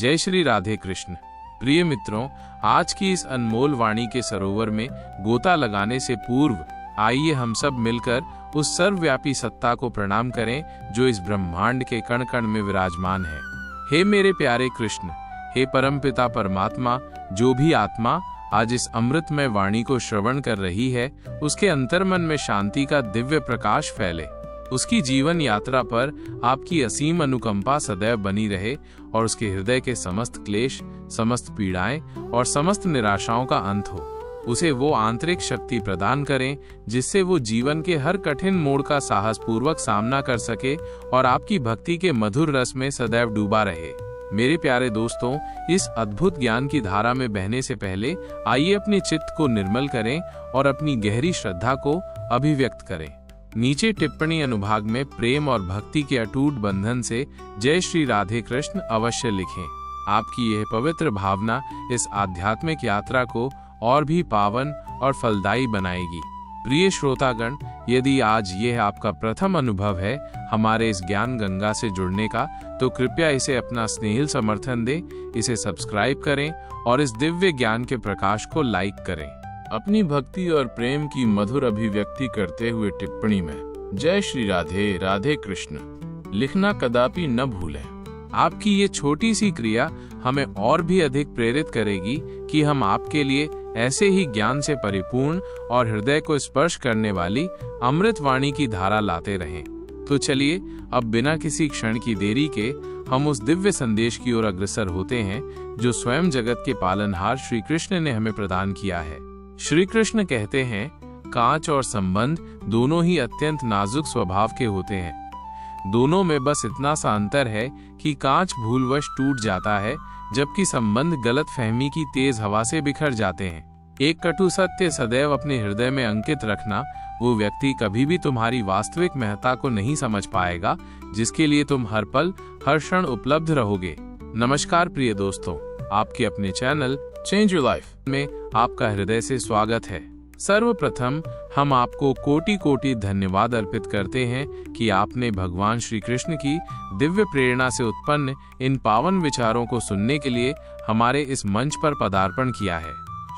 जय श्री राधे कृष्ण। प्रिय मित्रों, आज की इस अनमोल वाणी के सरोवर में गोता लगाने से पूर्व आइए हम सब मिलकर उस सर्वव्यापी सत्ता को प्रणाम करें जो इस ब्रह्मांड के कण कण में विराजमान है। हे मेरे प्यारे कृष्ण, हे परमपिता परमात्मा, जो भी आत्मा आज इस अमृतमय वाणी को श्रवण कर रही है, उसके अंतर्मन में शांति का दिव्य प्रकाश फैले। उसकी जीवन यात्रा पर आपकी असीम अनुकंपा सदैव बनी रहे और उसके हृदय के समस्त क्लेश, समस्त पीड़ाएं और समस्त निराशाओं का अंत हो। उसे वो आंतरिक शक्ति प्रदान करें जिससे वो जीवन के हर कठिन मोड़ का साहसपूर्वक सामना कर सके और आपकी भक्ति के मधुर रस में सदैव डूबा रहे। मेरे प्यारे दोस्तों, इस अद्भुत ज्ञान की धारा में बहने से पहले आइए अपने चित्त को निर्मल करें और अपनी गहरी श्रद्धा को अभिव्यक्त करें। नीचे टिप्पणी अनुभाग में प्रेम और भक्ति के अटूट बंधन से जय श्री राधे कृष्ण अवश्य लिखें। आपकी यह पवित्र भावना इस आध्यात्मिक यात्रा को और भी पावन और फलदायी बनाएगी। प्रिय श्रोतागण, यदि आज यह आपका प्रथम अनुभव है हमारे इस ज्ञान गंगा से जुड़ने का, तो कृपया इसे अपना स्नेहिल समर्थन दें, इसे सब्सक्राइब करें और इस दिव्य ज्ञान के प्रकाश को लाइक करें। अपनी भक्ति और प्रेम की मधुर अभिव्यक्ति करते हुए टिप्पणी में जय श्री राधे राधे कृष्ण लिखना कदापि न भूलें। आपकी ये छोटी सी क्रिया हमें और भी अधिक प्रेरित करेगी कि हम आपके लिए ऐसे ही ज्ञान से परिपूर्ण और हृदय को स्पर्श करने वाली अमृत वाणी की धारा लाते रहें। तो चलिए अब बिना किसी क्षण की देरी के हम उस दिव्य संदेश की ओर अग्रसर होते हैं जो स्वयं जगत के पालनहार श्री कृष्ण ने हमें प्रदान किया है। श्री कृष्ण कहते हैं, कांच और संबंध दोनों ही अत्यंत नाजुक स्वभाव के होते हैं। दोनों में बस इतना सा अंतर है कि कांच भूलवश टूट जाता है जबकि संबंध गलत फहमी की तेज हवा से बिखर जाते हैं। एक कटु सत्य सदैव अपने हृदय में अंकित रखना, वो व्यक्ति कभी भी तुम्हारी वास्तविक महत्ता को नहीं समझ पाएगा जिसके लिए तुम हर पल हर क्षण उपलब्ध रहोगे। नमस्कार प्रिय दोस्तों, आपके अपने चैनल चेंज योर लाइफ में आपका हृदय से स्वागत है। सर्वप्रथम हम आपको कोटि कोटि धन्यवाद अर्पित करते हैं कि आपने भगवान श्री कृष्ण की दिव्य प्रेरणा से उत्पन्न इन पावन विचारों को सुनने के लिए हमारे इस मंच पर पदार्पण किया है।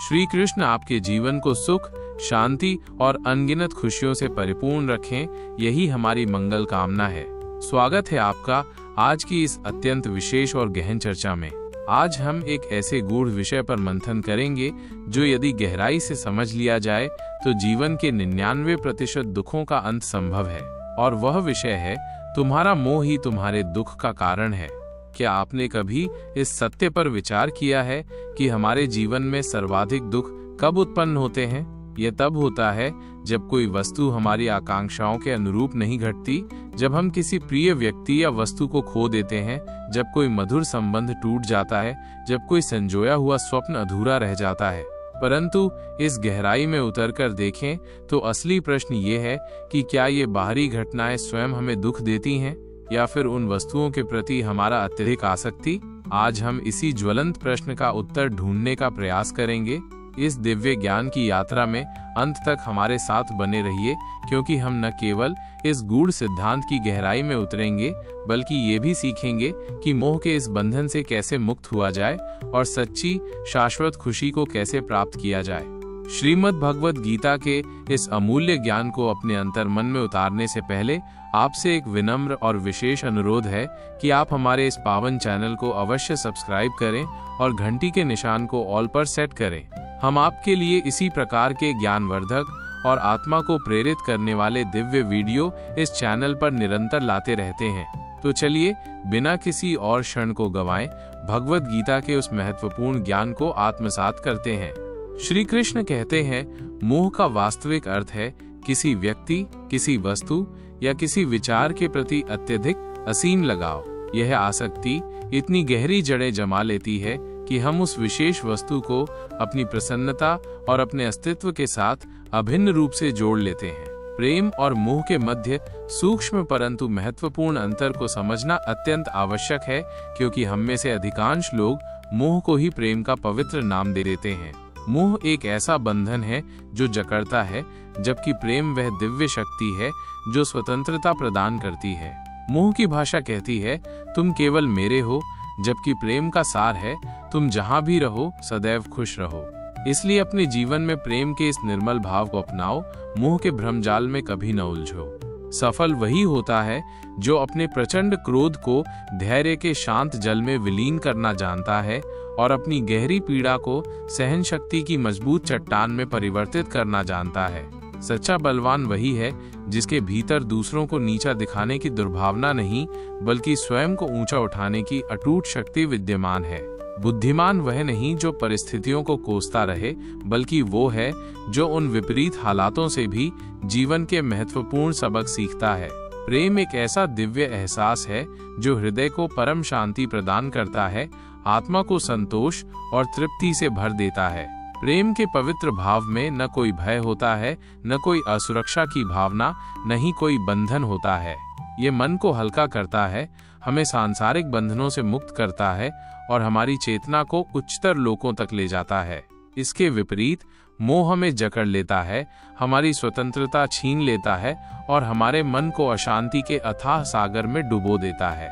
श्री कृष्ण आपके जीवन को सुख, शांति और अनगिनत खुशियों से परिपूर्ण रखें, यही हमारी मंगल कामना है। स्वागत है आपका आज की इस अत्यंत विशेष और गहन चर्चा में। आज हम एक ऐसे गूढ़ विषय पर मंथन करेंगे जो यदि गहराई से समझ लिया जाए तो जीवन के 99% दुखों का अंत संभव है, और वह विषय है तुम्हारा मोह ही तुम्हारे दुख का कारण है। क्या आपने कभी इस सत्य पर विचार किया है कि हमारे जीवन में सर्वाधिक दुख कब उत्पन्न होते हैं? यह तब होता है जब कोई वस्तु हमारी आकांक्षाओं के अनुरूप नहीं घटती, जब हम किसी प्रिय व्यक्ति या वस्तु को खो देते हैं, जब कोई मधुर संबंध टूट जाता है, जब कोई संजोया हुआ स्वप्न अधूरा रह जाता है। परंतु इस गहराई में उतरकर देखें तो असली प्रश्न ये है कि क्या ये बाहरी घटनाएं स्वयं हमें दुख देती हैं या फिर उन वस्तुओं के प्रति हमारा अत्यधिक आसक्ति? आज हम इसी ज्वलंत प्रश्न का उत्तर ढूंढने का प्रयास करेंगे। इस दिव्य ज्ञान की यात्रा में अंत तक हमारे साथ बने रहिए, क्योंकि हम न केवल इस गूढ़ सिद्धांत की गहराई में उतरेंगे बल्कि ये भी सीखेंगे कि मोह के इस बंधन से कैसे मुक्त हुआ जाए और सच्ची शाश्वत खुशी को कैसे प्राप्त किया जाए। श्रीमद् भगवद गीता के इस अमूल्य ज्ञान को अपने अंतर्मन में उतारने से पहले आपसे एक विनम्र और विशेष अनुरोध है कि आप हमारे इस पावन चैनल को अवश्य सब्सक्राइब करें और घंटी के निशान को ऑल पर सेट करें। हम आपके लिए इसी प्रकार के ज्ञानवर्धक और आत्मा को प्रेरित करने वाले दिव्य वीडियो इस चैनल पर निरंतर लाते रहते हैं। तो चलिए बिना किसी और क्षण को गंवाएं भगवद गीता के उस महत्वपूर्ण ज्ञान को आत्मसात करते हैं। श्री कृष्ण कहते हैं, मोह का वास्तविक अर्थ है किसी व्यक्ति, किसी वस्तु या किसी विचार के प्रति अत्यधिक असीम लगाव। यह आसक्ति इतनी गहरी जड़ें जमा लेती है कि हम उस विशेष वस्तु को अपनी प्रसन्नता और अपने अस्तित्व के साथ अभिन्न रूप से जोड़ लेते हैं। प्रेम और मोह के मध्य सूक्ष्म परंतु महत्वपूर्ण अंतर को समझना अत्यंत आवश्यक है, क्योंकि हम में से अधिकांश लोग मोह को ही प्रेम का पवित्र नाम दे देते हैं। मोह एक ऐसा बंधन है जो जकड़ता है, जबकि प्रेम वह दिव्य शक्ति है जो स्वतंत्रता प्रदान करती है। मोह की भाषा कहती है, तुम केवल मेरे हो, जबकि प्रेम का सार है तुम जहां भी रहो सदैव खुश रहो। इसलिए अपने जीवन में प्रेम के इस निर्मल भाव को अपनाओ, मोह के भ्रमजाल में कभी न उलझो। सफल वही होता है जो अपने प्रचंड क्रोध को धैर्य के शांत जल में विलीन करना जानता है और अपनी गहरी पीड़ा को सहन शक्ति की मजबूत चट्टान में परिवर्तित करना जानता है। सच्चा बलवान वही है जिसके भीतर दूसरों को नीचा दिखाने की दुर्भावना नहीं, बल्कि स्वयं को ऊंचा उठाने की अटूट शक्ति विद्यमान है। बुद्धिमान वह नहीं जो परिस्थितियों को कोसता रहे, बल्कि वो है जो उन विपरीत हालातों से भी जीवन के महत्वपूर्ण सबक सीखता है। प्रेम एक ऐसा दिव्य एहसास है जो हृदय को परम शांति प्रदान करता है, आत्मा को संतोष और तृप्ति से भर देता है। प्रेम के पवित्र भाव में न कोई भय होता है, न कोई असुरक्षा की भावना, न ही कोई बंधन होता है। ये मन को हल्का करता है, हमें सांसारिक बंधनों से मुक्त करता है और हमारी चेतना को उच्चतर लोकों तक ले जाता है। इसके विपरीत मोह हमें जकड़ लेता है, हमारी स्वतंत्रता छीन लेता है और हमारे मन को अशांति के अथाह सागर में डुबो देता है।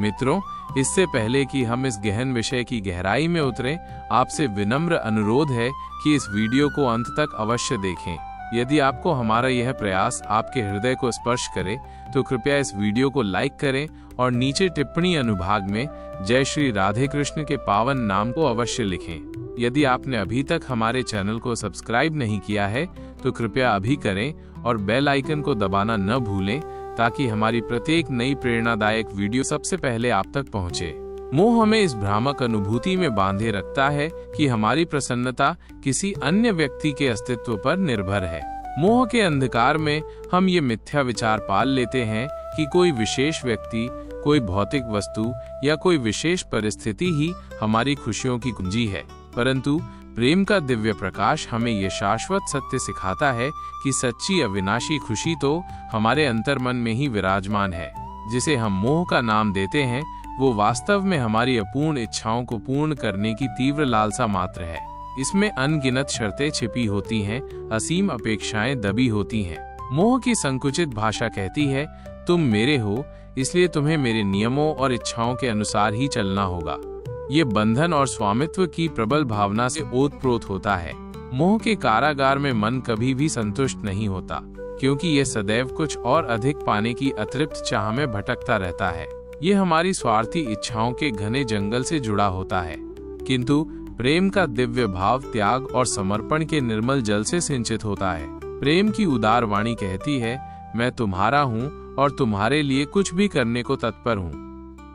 मित्रों, इससे पहले कि हम इस गहन विषय की गहराई में उतरें, आपसे विनम्र अनुरोध है कि इस वीडियो को अंत तक अवश्य देखें। यदि आपको हमारा यह प्रयास आपके हृदय को स्पर्श करे तो कृपया इस वीडियो को लाइक करें और नीचे टिप्पणी अनुभाग में जय श्री राधे कृष्ण के पावन नाम को अवश्य लिखें। यदि आपने अभी तक हमारे चैनल को सब्सक्राइब नहीं किया है तो कृपया अभी करें और बेल आइकन को दबाना न भूलें ताकि हमारी प्रत्येक नई प्रेरणादायक वीडियो सबसे पहले आप तक पहुंचे। मोह हमें इस भ्रामक अनुभूति में बांधे रखता है कि हमारी प्रसन्नता किसी अन्य व्यक्ति के अस्तित्व पर निर्भर है। मोह के अंधकार में हम ये मिथ्या विचार पाल लेते हैं कि कोई विशेष व्यक्ति, कोई भौतिक वस्तु या कोई विशेष परिस्थिति ही हमारी खुशियों की कुंजी है। परंतु प्रेम का दिव्य प्रकाश हमें ये शाश्वत सत्य सिखाता है कि सच्ची अविनाशी खुशी तो हमारे अंतर्मन में ही विराजमान है। जिसे हम मोह का नाम देते हैं वो वास्तव में हमारी अपूर्ण इच्छाओं को पूर्ण करने की तीव्र लालसा मात्र है। इसमें अनगिनत शर्तें छिपी होती हैं, असीम अपेक्षाएं दबी होती हैं। मोह की संकुचित भाषा कहती है तुम मेरे हो, इसलिए तुम्हें मेरे नियमों और इच्छाओं के अनुसार ही चलना होगा। ये बंधन और स्वामित्व की प्रबल भावना से ओतप्रोत होता है। मोह के कारागार में मन कभी भी संतुष्ट नहीं होता, क्योंकि ये सदैव कुछ और अधिक पाने की अतृप्त चाह में भटकता रहता है। ये हमारी स्वार्थी इच्छाओं के घने जंगल से जुड़ा होता है, किंतु प्रेम का दिव्य भाव त्याग और समर्पण के निर्मल जल से सिंचित होता है। प्रेम की उदार वाणी कहती है मैं तुम्हारा हूँ और तुम्हारे लिए कुछ भी करने को तत्पर हूँ।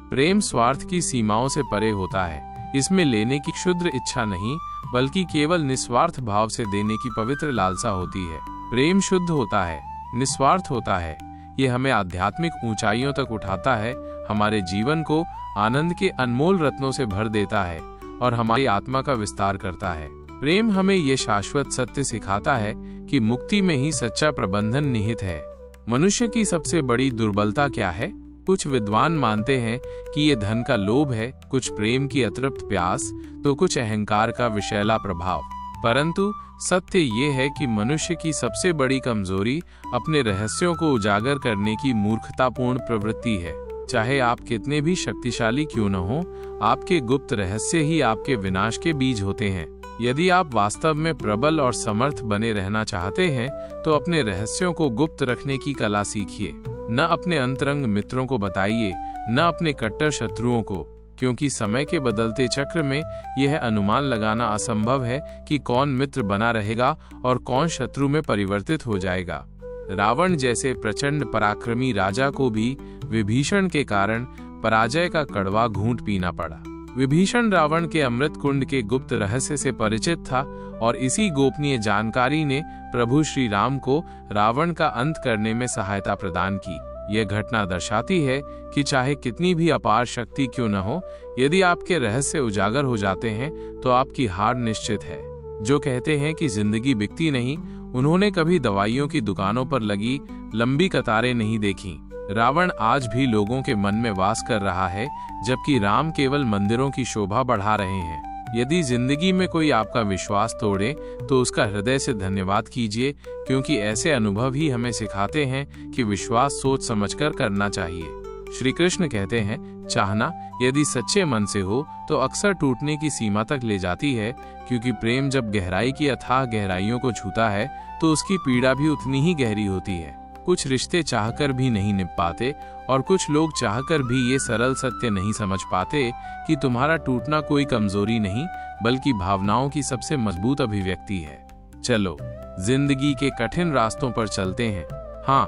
प्रेम स्वार्थ की सीमाओं से परे होता है। इसमें लेने की क्षुद्र इच्छा नहीं, बल्कि केवल निस्वार्थ भाव से देने की पवित्र लालसा होती है। प्रेम शुद्ध होता है, निस्वार्थ होता है। ये हमें आध्यात्मिक ऊंचाइयों तक उठाता है, हमारे जीवन को आनंद के अनमोल रत्नों से भर देता है और हमारी आत्मा का विस्तार करता है। प्रेम हमें ये शाश्वत सत्य सिखाता है कि मुक्ति में ही सच्चा प्रबंधन निहित है। मनुष्य की सबसे बड़ी दुर्बलता क्या है? कुछ विद्वान मानते हैं कि ये धन का लोभ है, कुछ प्रेम की अतृप्त प्यास, तो कुछ अहंकार का विषैला प्रभाव। परंतु सत्य ये है कि मनुष्य की सबसे बड़ी कमजोरी अपने रहस्यों को उजागर करने की मूर्खतापूर्ण प्रवृत्ति है। चाहे आप कितने भी शक्तिशाली क्यों न हो, आपके गुप्त रहस्य ही आपके विनाश के बीज होते हैं। यदि आप वास्तव में प्रबल और समर्थ बने रहना चाहते हैं तो अपने रहस्यों को गुप्त रखने की कला सीखिए। न अपने अंतरंग मित्रों को बताइए, न अपने कट्टर शत्रुओं को, क्योंकि समय के बदलते चक्र में यह अनुमान लगाना असंभव है कि कौन मित्र बना रहेगा और कौन शत्रु में परिवर्तित हो जाएगा। रावण जैसे प्रचंड पराक्रमी राजा को भी विभीषण के कारण पराजय का कड़वा घूंट पीना पड़ा। विभीषण रावण के अमृत कुंड के गुप्त रहस्य से परिचित था और इसी गोपनीय जानकारी ने प्रभु श्री राम को रावण का अंत करने में सहायता प्रदान की। यह घटना दर्शाती है कि चाहे कितनी भी अपार शक्ति क्यों न हो, यदि आपके रहस्य उजागर हो जाते हैं तो आपकी हार निश्चित है। जो कहते हैं कि जिंदगी बिकती नहीं, उन्होंने कभी दवाइयों की दुकानों पर लगी लंबी कतारें नहीं देखी। रावण आज भी लोगों के मन में वास कर रहा है, जबकि राम केवल मंदिरों की शोभा बढ़ा रहे हैं। यदि जिंदगी में कोई आपका विश्वास तोड़े तो उसका हृदय से धन्यवाद कीजिए, क्योंकि ऐसे अनुभव ही हमें सिखाते हैं कि विश्वास सोच समझकर करना चाहिए। श्री कृष्ण कहते हैं चाहना यदि सच्चे मन से हो तो अक्सर टूटने की सीमा तक ले जाती है, क्योंकि प्रेम जब गहराई की अथाह गहराइयों को छूता है तो उसकी पीड़ा भी उतनी ही गहरी होती है। कुछ रिश्ते चाहकर भी नहीं निभ पाते और कुछ लोग चाहकर भी ये सरल सत्य नहीं समझ पाते कि तुम्हारा टूटना कोई कमजोरी नहीं बल्कि भावनाओं की सबसे मजबूत अभिव्यक्ति है। चलो जिंदगी के कठिन रास्तों पर चलते हैं। हाँ,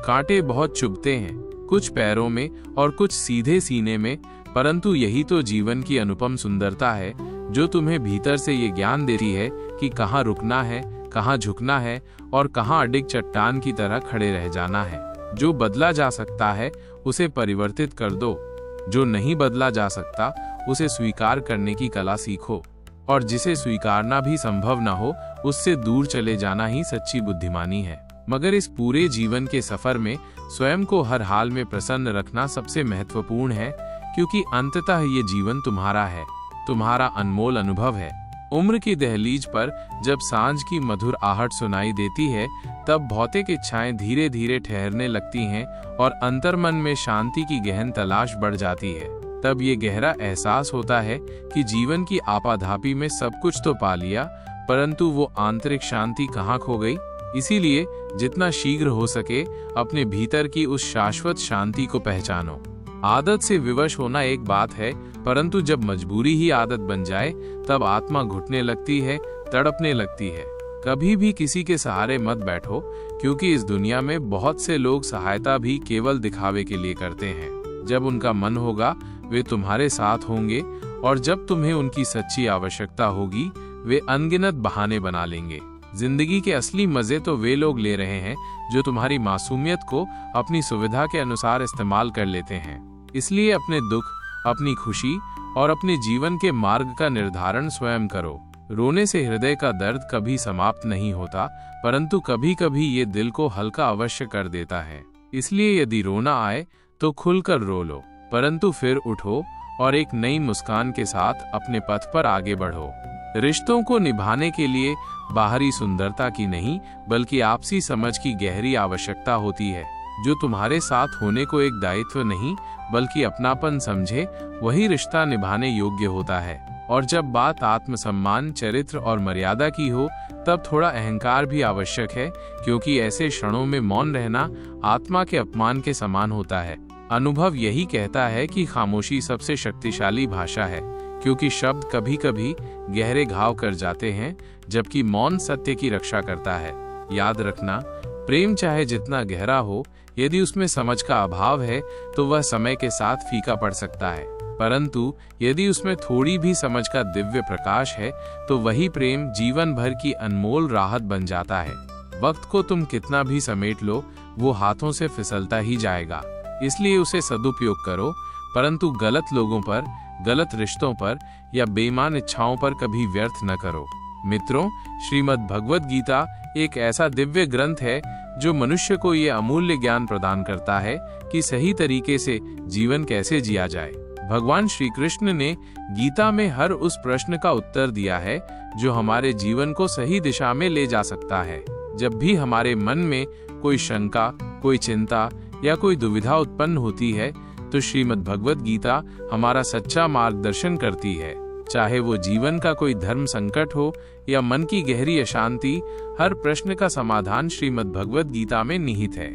कांटे बहुत चुभते हैं, कुछ पैरों में और कुछ सीधे सीने में, परंतु यही तो जीवन की अनुपम सुंदरता है जो तुम्हें भीतर से ये ज्ञान देती है कि कहाँ रुकना है, कहाँ झुकना है और कहाँ अडिग चट्टान की तरह खड़े रह जाना है। जो बदला जा सकता है उसे परिवर्तित कर दो, जो नहीं बदला जा सकता उसे स्वीकार करने की कला सीखो, और जिसे स्वीकारना भी संभव न हो उससे दूर चले जाना ही सच्ची बुद्धिमानी है। मगर इस पूरे जीवन के सफर में स्वयं को हर हाल में प्रसन्न रखना सबसे महत्वपूर्ण है, क्योंकि अंततः ये जीवन तुम्हारा है, तुम्हारा अनमोल अनुभव है। उम्र की दहलीज पर जब सांझ की मधुर आहट सुनाई देती है तब भौतिक इच्छाएं धीरे धीरे ठहरने लगती हैं और अंतर्मन में शांति की गहन तलाश बढ़ जाती है। तब ये गहरा एहसास होता है कि जीवन की आपाधापी में सब कुछ तो पा लिया, परंतु वो आंतरिक शांति कहाँ खो गई। इसीलिए जितना शीघ्र हो सके अपने भीतर की उस शाश्वत शांति को पहचानो। आदत से विवश होना एक बात है, परंतु जब मजबूरी ही आदत बन जाए तब आत्मा घुटने लगती है, तड़पने लगती है। कभी भी किसी के सहारे मत बैठो, क्योंकि इस दुनिया में बहुत से लोग सहायता भी केवल दिखावे के लिए करते हैं। जब उनका मन होगा वे तुम्हारे साथ होंगे, और जब तुम्हें उनकी सच्ची आवश्यकता होगी वे अनगिनत बहाने बना लेंगे। जिंदगी के असली मजे तो वे लोग ले रहे हैं जो तुम्हारी मासूमियत को अपनी सुविधा के अनुसार इस्तेमाल कर लेते हैं। इसलिए अपने दुख, अपनी खुशी और अपने जीवन के मार्ग का निर्धारण स्वयं करो। रोने से हृदय का दर्द कभी समाप्त नहीं होता, परंतु कभी कभी ये दिल को हल्का अवश्य कर देता है। इसलिए यदि रोना आए तो खुलकर रो लो, परंतु फिर उठो और एक नई मुस्कान के साथ अपने पथ पर आगे बढ़ो। रिश्तों को निभाने के लिए बाहरी सुंदरता की नहीं बल्कि आपसी समझ की गहरी आवश्यकता होती है। जो तुम्हारे साथ होने को एक दायित्व नहीं बल्कि अपनापन समझे, वही रिश्ता निभाने योग्य होता है। और जब बात आत्मसम्मान, चरित्र और मर्यादा की हो तब थोड़ा अहंकार भी आवश्यक है, क्योंकि ऐसे क्षणों में मौन रहना आत्मा के अपमान के समान होता है। अनुभव यही कहता है कि खामोशी सबसे शक्तिशाली भाषा है, क्योंकि शब्द कभी कभी गहरे घाव कर जाते हैं, जबकि मौन सत्य की रक्षा करता है। याद रखना, प्रेम चाहे जितना गहरा हो, यदि उसमें समझ का अभाव है तो वह समय के साथ फीका पड़ सकता है, परंतु यदि उसमें थोड़ी भी समझ का दिव्य प्रकाश है तो वही प्रेम जीवन भर की अनमोल राहत बन जाता है। वक्त को तुम कितना भी समेट लो, वो हाथों से फिसलता ही जाएगा। इसलिए उसे सदुपयोग करो, परंतु गलत लोगों पर, गलत रिश्तों पर या बेईमान इच्छाओं पर कभी व्यर्थ न करो। मित्रों, श्रीमद् भगवद गीता एक ऐसा दिव्य ग्रंथ है जो मनुष्य को ये अमूल्य ज्ञान प्रदान करता है कि सही तरीके से जीवन कैसे जिया जाए। भगवान श्री कृष्ण ने गीता में हर उस प्रश्न का उत्तर दिया है जो हमारे जीवन को सही दिशा में ले जा सकता है। जब भी हमारे मन में कोई शंका, कोई चिंता या कोई दुविधा उत्पन्न होती है तो श्रीमद् भगवद गीता हमारा सच्चा मार्गदर्शन करती है। चाहे वो जीवन का कोई धर्म संकट हो या मन की गहरी अशांति, हर प्रश्न का समाधान श्रीमद् भगवद गीता में निहित है।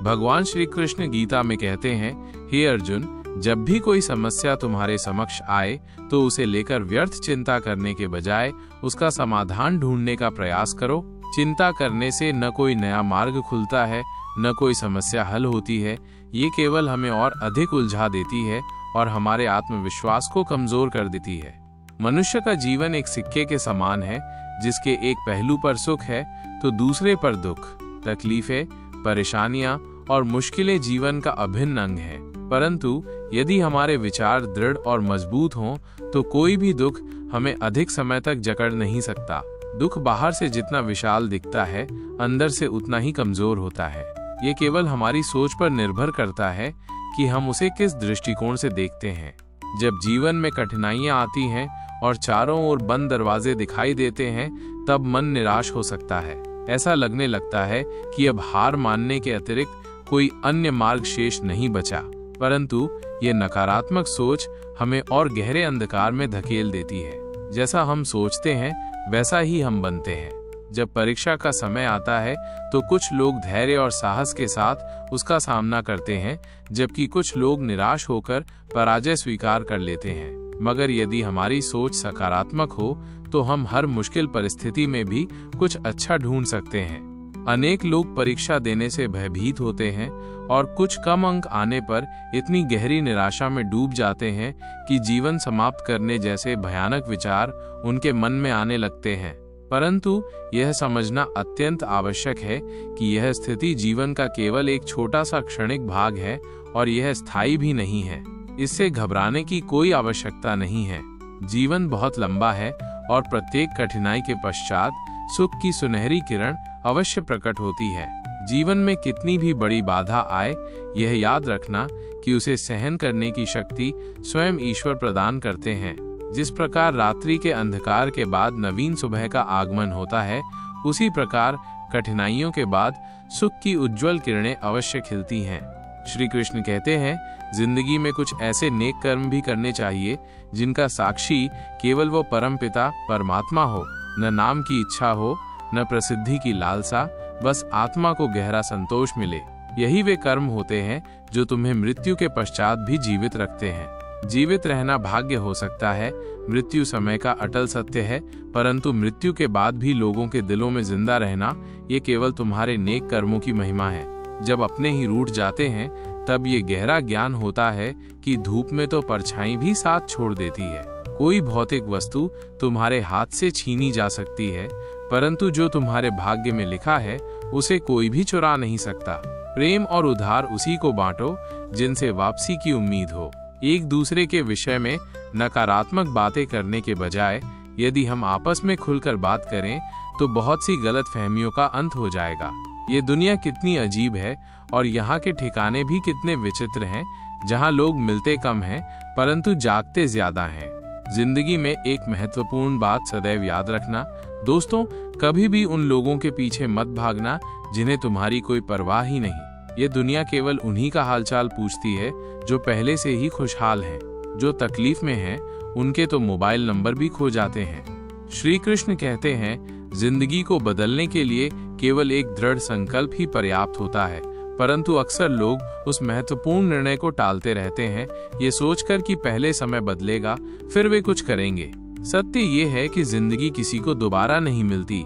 भगवान श्री कृष्ण गीता में कहते हैं, हे अर्जुन, जब भी कोई समस्या तुम्हारे समक्ष आए तो उसे लेकर व्यर्थ चिंता करने के बजाय उसका समाधान ढूंढने का प्रयास करो। चिंता करने से न कोई नया मार्ग खुलता है, न कोई समस्या हल होती है। ये केवल हमें और अधिक उलझा देती है और हमारे आत्मविश्वास को कमजोर कर देती है। मनुष्य का जीवन एक सिक्के के समान है, जिसके एक पहलू पर सुख है तो दूसरे पर दुख। तकलीफें, परेशानियां और मुश्किलें जीवन का अभिन्न अंग है, परंतु यदि हमारे विचार दृढ़ और मजबूत हों तो कोई भी दुख हमें अधिक समय तक जकड़ नहीं सकता। दुख बाहर से जितना विशाल दिखता है, अंदर से उतना ही कमजोर होता है। ये केवल हमारी सोच पर निर्भर करता है कि हम उसे किस दृष्टिकोण से देखते हैं। जब जीवन में कठिनाइयां आती हैं और चारों ओर बंद दरवाजे दिखाई देते हैं, तब मन निराश हो सकता है। ऐसा लगने लगता है कि अब हार मानने के अतिरिक्त कोई अन्य मार्ग शेष नहीं बचा। परंतु ये नकारात्मक सोच हमें और गहरे अंधकार में धकेल देती है। जैसा हम सोचते हैं वैसा ही हम बनते हैं। जब परीक्षा का समय आता है तो कुछ लोग धैर्य और साहस के साथ उसका सामना करते हैं, जबकि कुछ लोग निराश होकर पराजय स्वीकार कर लेते हैं। मगर यदि हमारी सोच सकारात्मक हो तो हम हर मुश्किल परिस्थिति में भी कुछ अच्छा ढूंढ सकते हैं। अनेक लोग परीक्षा देने से भयभीत होते हैं और कुछ कम अंक आने पर इतनी गहरी निराशा में डूब जाते हैं कि जीवन समाप्त करने जैसे भयानक विचार उनके मन में आने लगते हैं। परंतु यह समझना अत्यंत आवश्यक है कि यह स्थिति जीवन का केवल एक छोटा सा क्षणिक भाग है और यह स्थायी भी नहीं है। इससे घबराने की कोई आवश्यकता नहीं है। जीवन बहुत लंबा है और प्रत्येक कठिनाई के पश्चात सुख की सुनहरी किरण अवश्य प्रकट होती है। जीवन में कितनी भी बड़ी बाधा आए, यह याद रखना कि उसे सहन करने की शक्ति स्वयं ईश्वर प्रदान करते हैं। जिस प्रकार रात्रि के अंधकार के बाद नवीन सुबह का आगमन होता है, उसी प्रकार कठिनाइयों के बाद सुख की उज्जवल किरणें अवश्य खिलती हैं। श्री कृष्ण कहते हैं, जिंदगी में कुछ ऐसे नेक कर्म भी करने चाहिए जिनका साक्षी केवल वो परमपिता परमात्मा हो। न नाम की इच्छा हो, न प्रसिद्धि की लालसा, बस आत्मा को गहरा संतोष मिले। यही वे कर्म होते हैं जो तुम्हें मृत्यु के पश्चात भी जीवित रखते हैं। जीवित रहना भाग्य हो सकता है, मृत्यु समय का अटल सत्य है, परंतु मृत्यु के बाद भी लोगों के दिलों में जिंदा रहना, ये केवल तुम्हारे नेक कर्मों की महिमा है। जब अपने ही रूठ जाते हैं तब ये गहरा ज्ञान होता है कि धूप में तो परछाई भी साथ छोड़ देती है। कोई भौतिक वस्तु तुम्हारे हाथ से छीनी जा सकती है, परंतु जो तुम्हारे भाग्य में लिखा है उसे कोई भी चुरा नहीं सकता। प्रेम और उधार उसी को बांटो जिनसे वापसी की उम्मीद हो। एक दूसरे के विषय में नकारात्मक बातें करने के बजाय यदि हम आपस में खुलकर बात करें तो बहुत सी गलत फहमियों का अंत हो जाएगा। ये दुनिया कितनी अजीब है और यहाँ के ठिकाने भी कितने विचित्र हैं, जहाँ लोग मिलते कम हैं परंतु जागते ज्यादा हैं। जिंदगी में एक महत्वपूर्ण बात सदैव याद रखना, दोस्तों, कभी भी उन लोगों के पीछे मत भागना जिन्हें तुम्हारी कोई परवाह ही नहीं। ये दुनिया केवल उन्हीं का हालचाल पूछती है जो पहले से ही खुशहाल हैं। जो तकलीफ में हैं, उनके तो मोबाइल नंबर भी खो जाते हैं। श्री कृष्ण कहते हैं, जिंदगी को बदलने के लिए केवल एक दृढ़ संकल्प ही पर्याप्त होता है, परंतु अक्सर लोग उस महत्वपूर्ण निर्णय को टालते रहते हैं, ये सोचकर कि पहले समय बदलेगा फिर वे कुछ करेंगे। सत्य ये है कि जिंदगी किसी को दोबारा नहीं मिलती,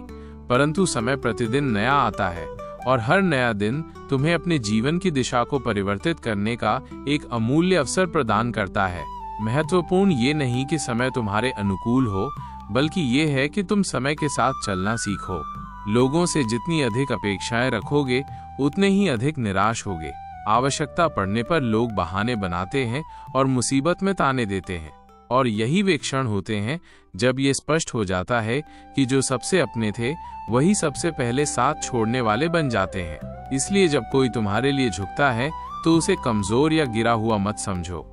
परंतु समय प्रतिदिन नया आता है और हर नया दिन तुम्हें अपने जीवन की दिशा को परिवर्तित करने का एक अमूल्य अवसर प्रदान करता है। महत्वपूर्ण ये नहीं कि समय तुम्हारे अनुकूल हो, बल्कि ये है कि तुम समय के साथ चलना सीखो। लोगों से जितनी अधिक अपेक्षाएं रखोगे उतने ही अधिक निराश होगे। आवश्यकता पड़ने पर लोग बहाने बनाते हैं और मुसीबत में ताने देते हैं, और यही वे क्षण होते हैं जब ये स्पष्ट हो जाता है कि जो सबसे अपने थे वही सबसे पहले साथ छोड़ने वाले बन जाते हैं। इसलिए जब कोई तुम्हारे लिए झुकता है तो उसे कमजोर या गिरा हुआ मत समझो।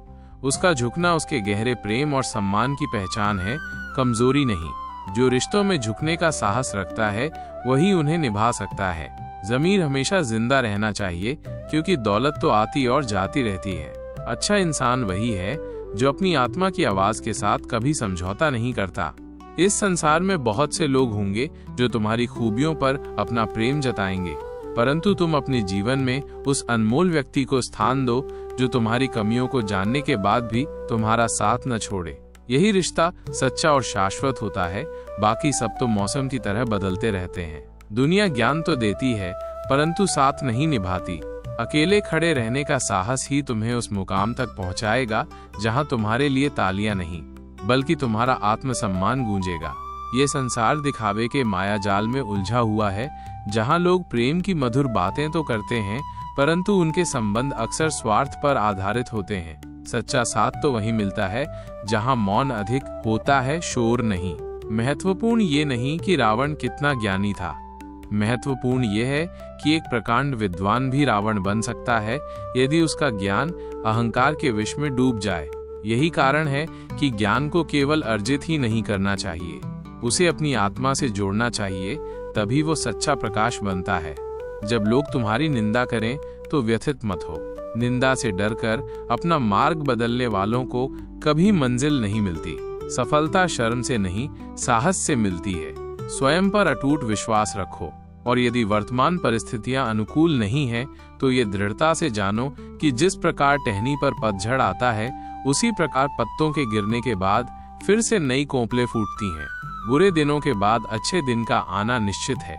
उसका झुकना उसके गहरे प्रेम और सम्मान की पहचान है, कमजोरी नहीं। जो रिश्तों में झुकने का साहस रखता है वही उन्हें निभा सकता है। ज़मीर हमेशा जिंदा रहना चाहिए, क्योंकि दौलत तो आती और जाती रहती है। अच्छा इंसान वही है जो अपनी आत्मा की आवाज के साथ कभी समझौता नहीं करता। इस संसार में बहुत से लोग होंगे जो तुम्हारी खूबियों पर अपना प्रेम जताएंगे, परंतु तुम अपने जीवन में उस अनमोल व्यक्ति को स्थान दो जो तुम्हारी कमियों को जानने के बाद भी तुम्हारा साथ न छोड़े। यही रिश्ता सच्चा और शाश्वत होता है। बाकी सब तो मौसम की तरह बदलते रहते हैं। दुनिया ज्ञान तो देती है परंतु साथ नहीं निभाती। अकेले खड़े रहने का साहस ही तुम्हें उस मुकाम तक पहुंचाएगा जहां तुम्हारे लिए तालियां नहीं बल्कि तुम्हारा आत्मसम्मान गूंजेगा। ये संसार दिखावे के माया जाल में उलझा हुआ है, जहां लोग प्रेम की मधुर बातें तो करते हैं परंतु उनके संबंध अक्सर स्वार्थ पर आधारित होते हैं। सच्चा साथ तो वहीं मिलता है जहां मौन अधिक होता है, शोर नहीं। महत्वपूर्ण ये नहीं कि रावण कितना ज्ञानी था, महत्वपूर्ण यह है कि एक प्रकांड विद्वान भी रावण बन सकता है यदि उसका ज्ञान अहंकार के विष में डूब जाए। यही कारण है कि ज्ञान को केवल अर्जित ही नहीं करना चाहिए, उसे अपनी आत्मा से जोड़ना चाहिए, तभी वो सच्चा प्रकाश बनता है। जब लोग तुम्हारी निंदा करें तो व्यथित मत हो, निंदा से डरकर अपना मार्ग बदलने वालों को कभी मंजिल नहीं मिलती। सफलता शर्म से नहीं, साहस से मिलती है। स्वयं पर अटूट विश्वास रखो, और यदि वर्तमान परिस्थितियां अनुकूल नहीं हैं, तो ये दृढ़ता से जानो कि जिस प्रकार टहनी पर पतझड़ आता है, उसी प्रकार पत्तों के गिरने के बाद फिर से नई कोंपलें फूटती हैं। बुरे दिनों के बाद अच्छे दिन का आना निश्चित है।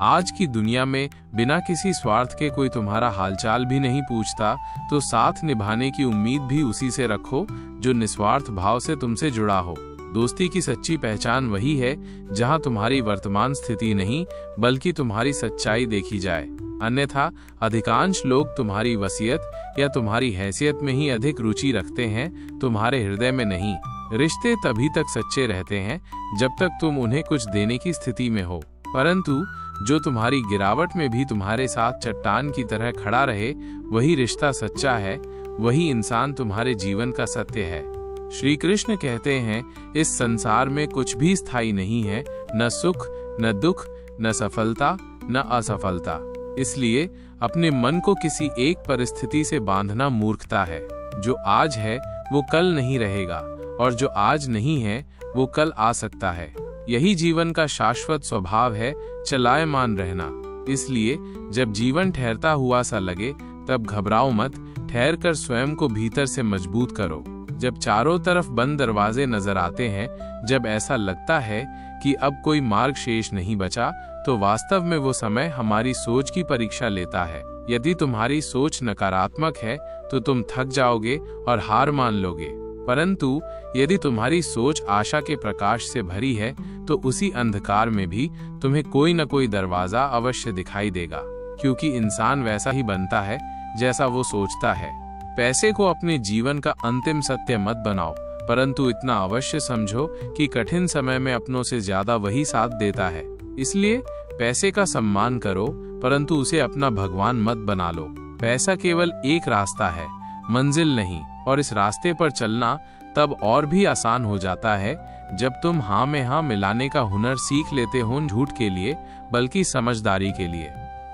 आज की दुनिया में बिना किसी स्वार्थ के कोई तुम्हारा हालचाल भी नहीं पूछता, तो साथ निभाने की उम्मीद भी उसी से रखो जो निस्वार्थ भाव से तुमसे जुड़ा हो। दोस्ती की सच्ची पहचान वही है जहां तुम्हारी वर्तमान स्थिति नहीं, बल्कि तुम्हारी सच्चाई देखी जाए। अन्यथा अधिकांश लोग तुम्हारी वसीयत या तुम्हारी हैसियत में ही अधिक रुचि रखते हैं, तुम्हारे हृदय में नहीं। रिश्ते तभी तक सच्चे रहते हैं जब तक तुम उन्हें कुछ देने की स्थिति में हो, परंतु जो तुम्हारी गिरावट में भी तुम्हारे साथ चट्टान की तरह खड़ा रहे, वही रिश्ता सच्चा है, वही इंसान तुम्हारे जीवन का सत्य है। श्री कृष्ण कहते हैं, इस संसार में कुछ भी स्थायी नहीं है, न सुख, न दुख, न सफलता, न असफलता। इसलिए अपने मन को किसी एक परिस्थिति से बांधना मूर्खता है। जो आज है वो कल नहीं रहेगा, और जो आज नहीं है वो कल आ सकता है। यही जीवन का शाश्वत स्वभाव है, चलायमान रहना। इसलिए जब जीवन ठहरता हुआ सा लगे, तब घबराओ मत, ठहर कर स्वयं को भीतर से मजबूत करो। जब चारों तरफ बंद दरवाजे नजर आते हैं, जब ऐसा लगता है कि अब कोई मार्ग शेष नहीं बचा, तो वास्तव में वो समय हमारी सोच की परीक्षा लेता है। यदि तुम्हारी सोच नकारात्मक है, तो तुम थक जाओगे और हार मान लोगे। परंतु यदि तुम्हारी सोच आशा के प्रकाश से भरी है, तो उसी अंधकार में भी तुम्हें कोई न कोई दरवाजा अवश्य दिखाई देगा, क्योंकि इंसान वैसा ही बनता है जैसा वो सोचता है। पैसे को अपने जीवन का अंतिम सत्य मत बनाओ, परंतु इतना अवश्य समझो कि कठिन समय में अपनों से ज्यादा वही साथ देता है। इसलिए पैसे का सम्मान करो, परंतु उसे अपना भगवान मत बना लो। पैसा केवल एक रास्ता है, मंजिल नहीं, और इस रास्ते पर चलना तब और भी आसान हो जाता है जब तुम हाँ में हाँ मिलाने का हुनर सीख लेते हो, झूठ के लिए बल्कि समझदारी के लिए।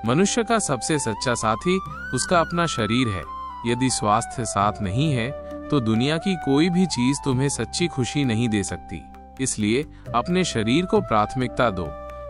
मनुष्य का सबसे सच्चा साथी उसका अपना शरीर है। यदि स्वास्थ्य साथ नहीं है, तो दुनिया की कोई भी चीज तुम्हें सच्ची खुशी नहीं दे सकती। इसलिए अपने शरीर को प्राथमिकता दो,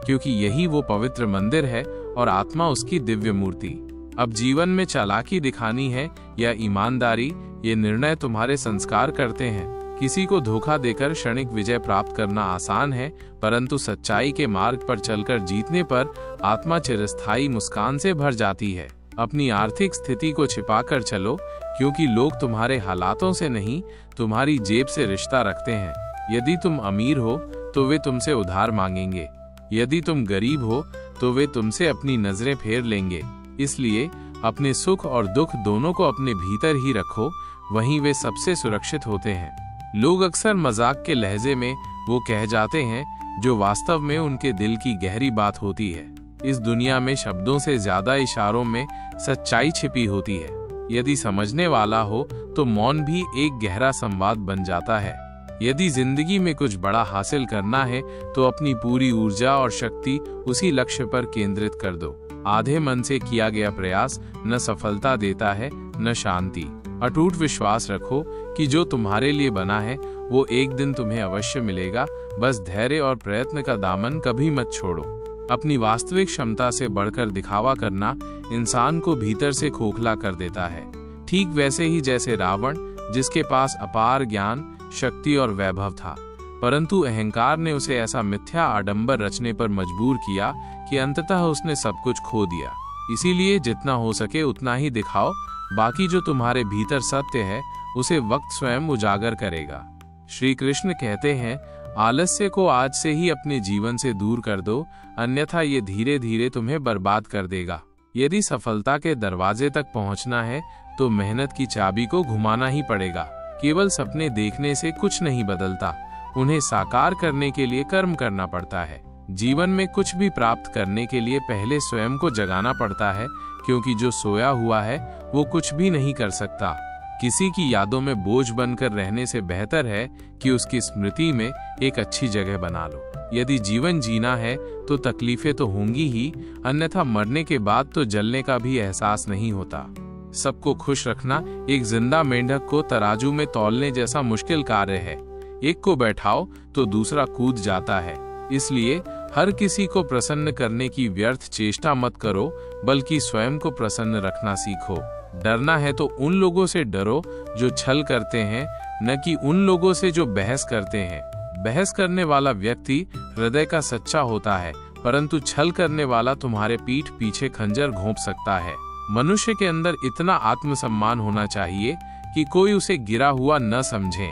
क्योंकि यही वो पवित्र मंदिर है और आत्मा उसकी दिव्य मूर्ति। अब जीवन में चालाकी दिखानी है या ईमानदारी, ये निर्णय तुम्हारे संस्कार करते हैं। किसी को धोखा देकर क्षणिक विजय प्राप्त करना आसान है, परंतु सच्चाई के मार्ग पर चलकर जीतने पर आत्मा चिरस्थायी मुस्कान से भर जाती है। अपनी आर्थिक स्थिति को छिपाकर चलो, क्योंकि लोग तुम्हारे हालातों से नहीं, तुम्हारी जेब से रिश्ता रखते हैं। यदि तुम अमीर हो तो वे तुमसे उधार मांगेंगे, यदि तुम गरीब हो तो वे तुमसे अपनी नजरें फेर लेंगे। इसलिए अपने सुख और दुख दोनों को अपने भीतर ही रखो, वहीं वे सबसे सुरक्षित होते हैं। लोग अक्सर मजाक के लहजे में वो कह जाते हैं जो वास्तव में उनके दिल की गहरी बात होती है। इस दुनिया में शब्दों से ज्यादा इशारों में सच्चाई छिपी होती है। यदि समझने वाला हो तो मौन भी एक गहरा संवाद बन जाता है। यदि जिंदगी में कुछ बड़ा हासिल करना है, तो अपनी पूरी ऊर्जा और शक्ति उसी लक्ष्य पर केंद्रित कर दो। आधे मन से किया गया प्रयास न सफलता देता है, न शांति। अटूट विश्वास रखो कि जो तुम्हारे लिए बना है वो एक दिन तुम्हें अवश्य मिलेगा। बस धैर्य और प्रयत्न का दामन कभी मत छोड़ो। अपनी वास्तविक क्षमता से बढ़कर दिखावा करना इंसान को भीतर से खोखला कर देता है। ठीक वैसे ही जैसे रावण, जिसके पास अपार ज्ञान, शक्ति और वैभव था, परंतु अहंकार ने उसे ऐसा मिथ्या आडंबर रचने पर मजबूर किया कि अंततः उसने सब कुछ खो दिया। इसीलिए जितना हो सके उतना ही दिखाओ, बाकी जो तुम्हारे भीतर सत्य है उसे वक्त स्वयं उजागर करेगा। श्री कृष्ण कहते हैं, आलस्य को आज से ही अपने जीवन से दूर कर दो, अन्यथा ये धीरे धीरे तुम्हें बर्बाद कर देगा। यदि सफलता के दरवाजे तक पहुंचना है तो मेहनत की चाबी को घुमाना ही पड़ेगा। केवल सपने देखने से कुछ नहीं बदलता, उन्हें साकार करने के लिए कर्म करना पड़ता है। जीवन में कुछ भी प्राप्त करने के लिए पहले स्वयं को जगाना पड़ता है, क्योंकि जो सोया हुआ है वो कुछ भी नहीं कर सकता। किसी की यादों में बोझ बनकर रहने से बेहतर है कि उसकी स्मृति में एक अच्छी जगह बना लो। यदि जीवन जीना है तो तकलीफें तो होंगी ही, अन्यथा मरने के बाद तो जलने का भी एहसास नहीं होता। सबको खुश रखना एक जिंदा मेंढक को तराजू में तौलने जैसा मुश्किल कार्य है। एक को बैठाओ तो दूसरा कूद जाता है। इसलिए हर किसी को प्रसन्न करने की व्यर्थ चेष्टा मत करो, बल्कि स्वयं को प्रसन्न रखना सीखो। डरना है तो उन लोगों से डरो जो छल करते हैं, न कि उन लोगों से जो बहस करते हैं। बहस करने वाला व्यक्ति हृदय का सच्चा होता है, परंतु छल करने वाला तुम्हारे पीठ पीछे खंजर घोंप सकता है। मनुष्य के अंदर इतना आत्मसम्मान होना चाहिए कि कोई उसे गिरा हुआ न समझे।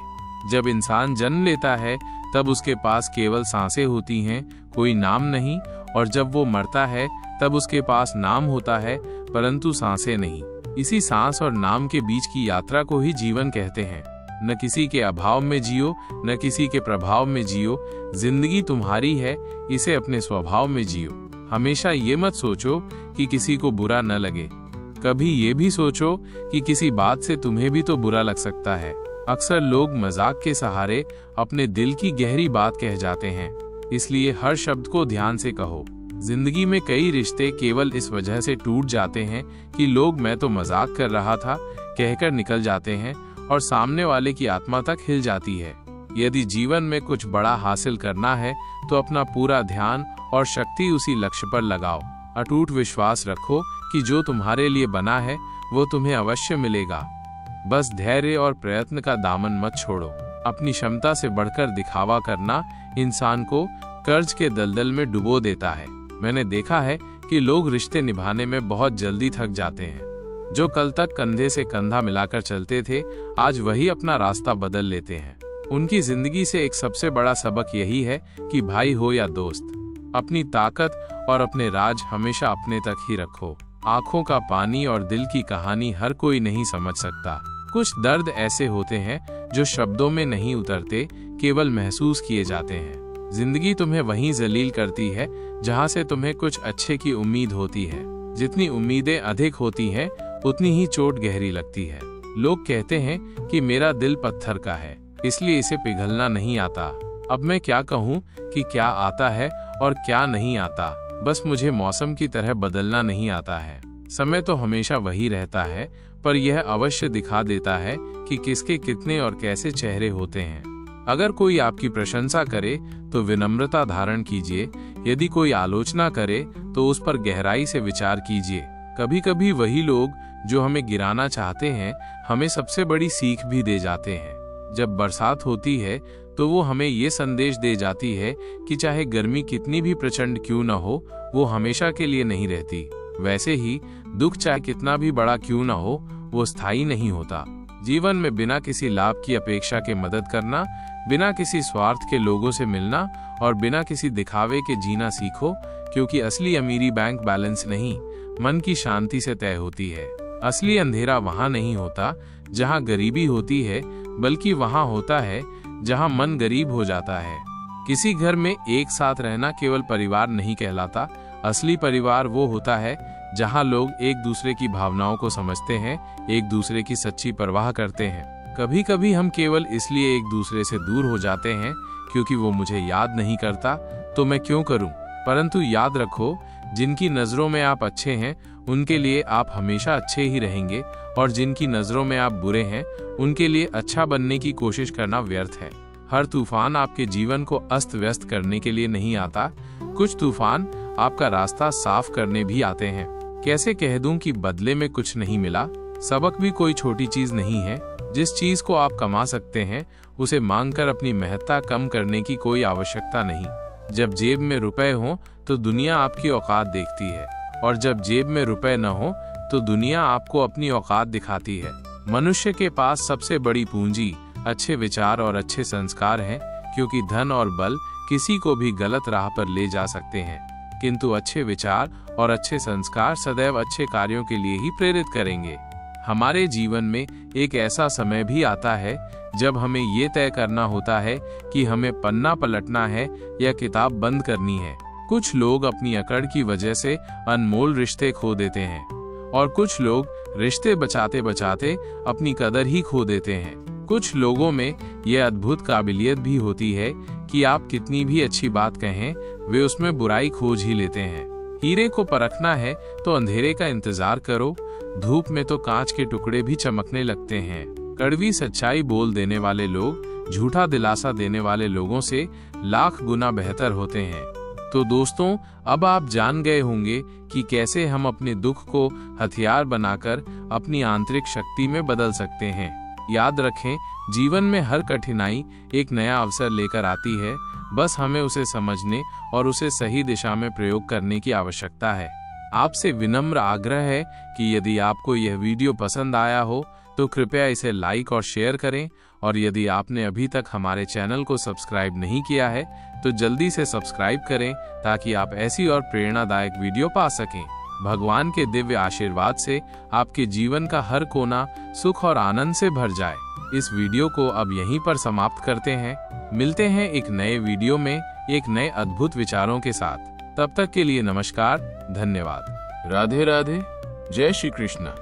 जब इंसान जन्म लेता है तब उसके पास केवल सांसें होती हैं, कोई नाम नहीं, और जब वो मरता है तब उसके पास नाम होता है, परंतु सांसें नहीं। इसी सांस और नाम के बीच की यात्रा को ही जीवन कहते हैं। न किसी के अभाव में जियो, न किसी के प्रभाव में जियो। जिंदगी तुम्हारी है, इसे अपने स्वभाव में जियो। हमेशा ये मत सोचो कि किसी को बुरा न लगे। कभी ये भी सोचो कि किसी बात से तुम्हें भी तो बुरा लग सकता है। अक्सर लोग मजाक के सहारे अपने दिल की गहरी बात कह जाते हैं, इसलिए हर शब्द को ध्यान से कहो। जिंदगी में कई रिश्ते केवल इस वजह से टूट जाते हैं कि लोग मैं तो मजाक कर रहा था कहकर निकल जाते हैं और सामने वाले की आत्मा तक हिल जाती है। यदि जीवन में कुछ बड़ा हासिल करना है तो अपना पूरा ध्यान और शक्ति उसी लक्ष्य पर लगाओ। अटूट विश्वास रखो कि जो तुम्हारे लिए बना है वो तुम्हें अवश्य मिलेगा। बस धैर्य और प्रयत्न का दामन मत छोड़ो। अपनी क्षमता से बढ़कर दिखावा करना इंसान को कर्ज के दलदल में डुबो देता है। मैंने देखा है कि लोग रिश्ते निभाने में बहुत जल्दी थक जाते हैं। जो कल तक कंधे से कंधा मिलाकर चलते थे, आज वही अपना रास्ता बदल लेते हैं। उनकी जिंदगी से एक सबसे बड़ा सबक यही है कि भाई हो या दोस्त, अपनी ताकत और अपने राज हमेशा अपने तक ही रखो। आंखों का पानी और दिल की कहानी हर कोई नहीं समझ सकता। कुछ दर्द ऐसे होते हैं जो शब्दों में नहीं उतरते, केवल महसूस किए जाते हैं। जिंदगी तुम्हें वहीं जलील करती है जहां से तुम्हें कुछ अच्छे की उम्मीद होती है। जितनी उम्मीदें अधिक होती हैं, उतनी ही चोट गहरी लगती है। लोग कहते हैं कि मेरा दिल पत्थर का है, इसलिए इसे पिघलना नहीं आता। अब मैं क्या कहूँ कि क्या आता है और क्या नहीं आता। बस मुझे मौसम की तरह बदलना नहीं आता है। समय तो हमेशा वही रहता है, पर यह अवश्य दिखा देता है कि किसके कितने और कैसे चेहरे होते हैं। अगर कोई आपकी प्रशंसा करे तो विनम्रता धारण कीजिए। यदि कोई आलोचना करे तो उस पर गहराई से विचार कीजिए। कभी कभी वही लोग जो हमें गिराना चाहते हैं, हमें सबसे बड़ी सीख भी दे जाते हैं। जब बरसात होती है तो वो हमें ये संदेश दे जाती है कि चाहे गर्मी कितनी भी प्रचंड क्यों न हो, वो हमेशा के लिए नहीं रहती। वैसे ही दुख चाहे कितना भी बड़ा क्यों न हो, वो स्थायी नहीं होता। जीवन में बिना किसी लाभ की अपेक्षा के मदद करना, बिना किसी स्वार्थ के लोगों से मिलना और बिना किसी दिखावे के जीना सीखो, क्योंकि असली अमीरी बैंक बैलेंस नहीं, मन की शांति से तय होती है। असली अंधेरा वहां नहीं होता जहां गरीबी होती है, बल्कि वहां होता है जहां मन गरीब हो जाता है। किसी घर में एक साथ रहना केवल परिवार नहीं कहलाता। असली परिवार वो होता है जहां लोग एक दूसरे की भावनाओं को समझते हैं, एक दूसरे की सच्ची परवाह करते हैं। कभी कभी हम केवल इसलिए एक दूसरे से दूर हो जाते हैं क्योंकि वो मुझे याद नहीं करता, तो मैं क्यों करूं। परंतु याद रखो, जिनकी नजरों में आप अच्छे हैं उनके लिए आप हमेशा अच्छे ही रहेंगे, और जिनकी नजरों में आप बुरे हैं उनके लिए अच्छा बनने की कोशिश करना व्यर्थ है। हर तूफान आपके जीवन को अस्त व्यस्त करने के लिए नहीं आता। कुछ तूफान आपका रास्ता साफ करने भी आते हैं। कैसे कह दूं कि बदले में कुछ नहीं मिला। सबक भी कोई छोटी चीज नहीं है। जिस चीज को आप कमा सकते हैं उसे मांगकर अपनी महत्ता कम करने की कोई आवश्यकता नहीं। जब जेब में रुपए हो तो दुनिया आपकी औकात देखती है, और जब जेब में रुपए न हो तो दुनिया आपको अपनी औकात दिखाती है। मनुष्य के पास सबसे बड़ी पूंजी अच्छे विचार और अच्छे संस्कार हैं, क्योंकि धन और बल किसी को भी गलत राह पर ले जा सकते हैं, किंतु अच्छे विचार और अच्छे संस्कार सदैव अच्छे कार्यों के लिए ही प्रेरित करेंगे। हमारे जीवन में एक ऐसा समय भी आता है जब हमें ये तय करना होता है कि हमें पन्ना पलटना है या किताब बंद करनी है। कुछ लोग अपनी अकड़ की वजह से अनमोल रिश्ते खो देते हैं, और कुछ लोग रिश्ते बचाते बचाते अपनी कदर ही खो देते हैं। कुछ लोगों में यह अद्भुत काबिलियत भी होती है कि आप कितनी भी अच्छी बात कहें, वे उसमें बुराई खोज ही लेते हैं। हीरे को परखना है तो अंधेरे का इंतजार करो, धूप में तो कांच के टुकड़े भी चमकने लगते हैं। कड़वी सच्चाई बोल देने वाले लोग झूठा दिलासा देने वाले लोगों से लाख गुना बेहतर होते हैं। तो दोस्तों, अब आप जान गए होंगे कि कैसे हम अपने दुख को हथियार बनाकर अपनी आंतरिक शक्ति में बदल सकते हैं। याद रखें, जीवन में हर कठिनाई एक नया अवसर लेकर आती है, बस हमें उसे समझने और उसे सही दिशा में प्रयोग करने की आवश्यकता है। आपसे विनम्र आग्रह है कि यदि आपको यह वीडियो पसंद आया हो तो कृपया इसे लाइक और शेयर करें, और यदि आपने अभी तक हमारे चैनल को सब्सक्राइब नहीं किया है तो जल्दी से सब्सक्राइब करें ताकि आप ऐसी और प्रेरणादायक वीडियो पा सकें। भगवान के दिव्य आशीर्वाद से आपके जीवन का हर कोना सुख और आनंद से भर जाए। इस वीडियो को अब यहीं पर समाप्त करते हैं। मिलते हैं एक नए वीडियो में एक नए अद्भुत विचारों के साथ। तब तक के लिए नमस्कार, धन्यवाद, राधे राधे, जय श्री कृष्ण।